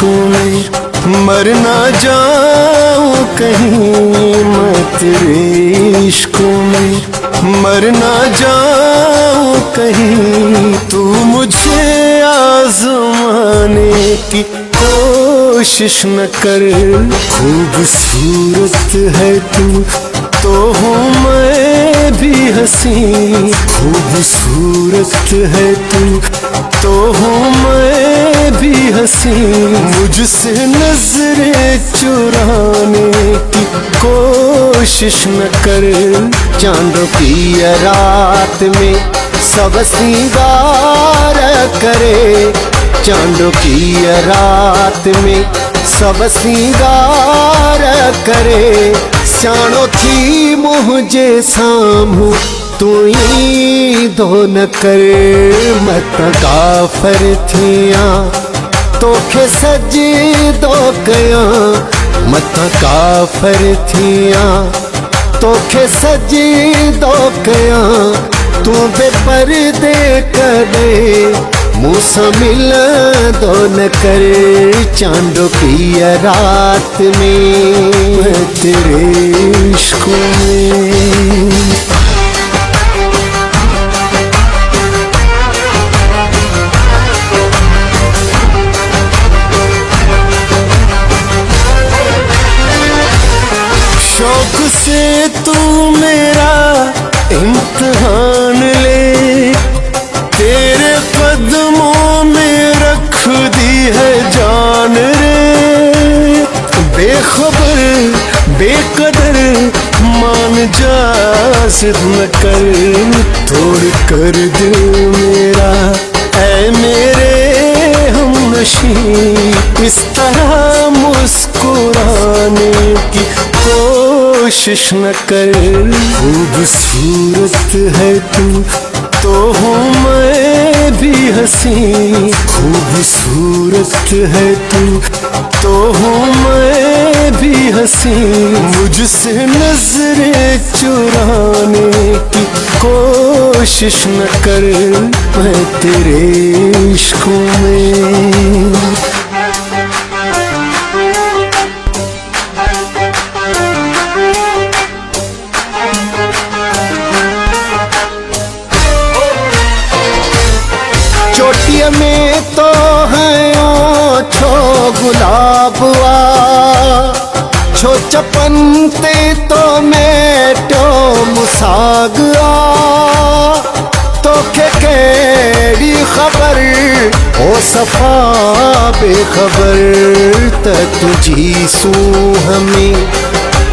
में मर ना जाऊं कहीं, मैं तेरे इश्क में मर ना जाऊं कहीं। तू मुझे आज़माने की कोशिश न कर, खूबसूरत है तू तो हूँ मैं भी हंसी, खूबसूरत है तू तो हूँ मैं भी हंसी। मुझसे नजरें चुराने की कोशिश न कर, चांदों की रात में सब सिंगार करे, चांदों की रात में सब सिंगार करे। सियाणो थी मुझे सामू तू ही दो न कर, मत काफर थिया तोखे सजी दो कया, मत काफर थिया तोखे सजी दो कया। तू बेपर्दे कदे मुझसे मिल दो न कर, चांदों की रात में तेरे इश्क में। शौक से तू मेरा इम्तिहान ले, तेरे कदमों में रख दी है जान रे। बेखबर बेकदर मान जा, जिद न कर तोड़ कर दिल मेरा। ऐ मेरे हमनशी इस तरह मुस्कुराने की कोशिश न कर, खूबसूरत है तू तो हूँ मैं भी हंसी, खूबसूरत है तू तो हूँ मैं भी हंसी। मुझसे नजरें चुराने की कोशिश न कर, मैं तेरे इश्क में। चोटिया में तो है छो गुलाबुआ, छो चपनते तो मेटो मुसागआ। तो के केड़ी खबर ओ सफा बेखबर, त तुझी सू हमें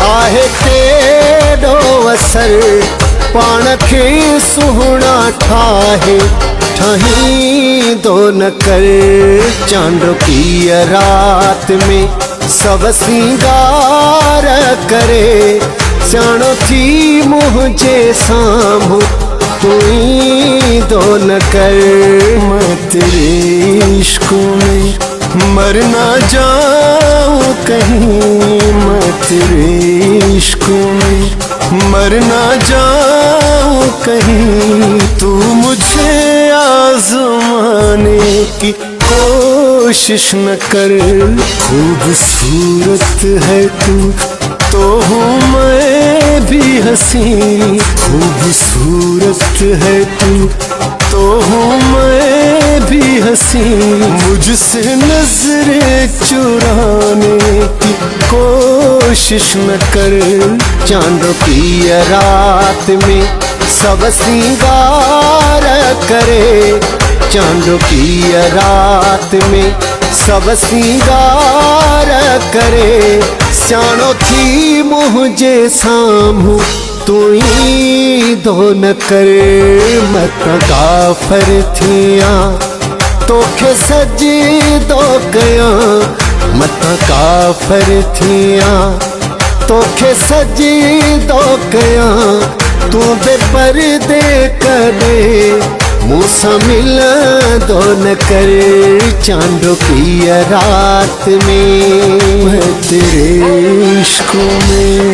आहे तेड़ो असर। पाण खे सुहना ठाहे ठही दो न कर, चांदों की रात में सब सिंगार करे। सियाणो थी मुझे सामू तू ही दो न कर, मैं तेरे इश्क में मर ना जाऊं कहीं, मैं तेरे इश्क में मर ना जाऊं कहीं। तू मुझे आज़माने की कोशिश न कर, खूबसूरत है तू तो हूँ मैं भी हंसी, खूबसूरत है तू तो हूँ मैं भी हंसी। मुझसे नजरें चुराने की कोशिश न कर, चांदों की रात में सब सिंगार करे, चांदों की रात में सब सिंगार करे। सियाणो थी मुझे सामू तू ही दो न कर, मत काफर थिया तोखे सजी दो कया, मत काफर थिया तोखे सजी दो कया। तू बेपर्दे कदे मुझसे मिल दो न कर, चांदों की रात में तेरे इश्क में।